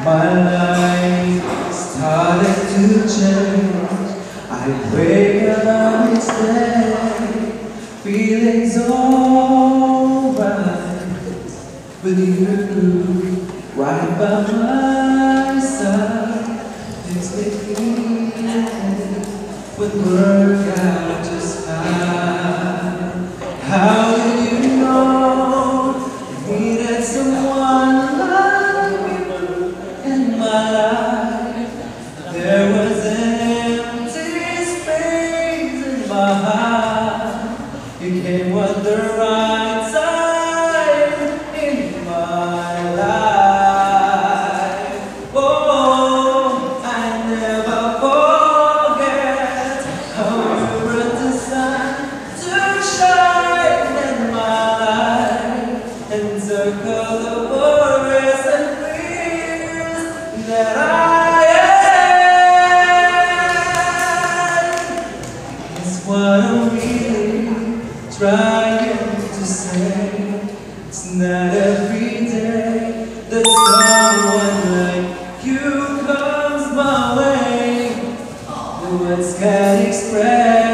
My life started to change. I wake up each day, feeling so right. With you right by my side, makes me feel would work out just fine. How did you know you needed someone like you in my life? There was an empty space in my heart. You came at the right time in my life. Oh, I never forget how you brought the sun to shine in my life and circle the worries and fears that I am. It's what I'm really trying to say. It's not every day that someone like you comes my way. The words can't express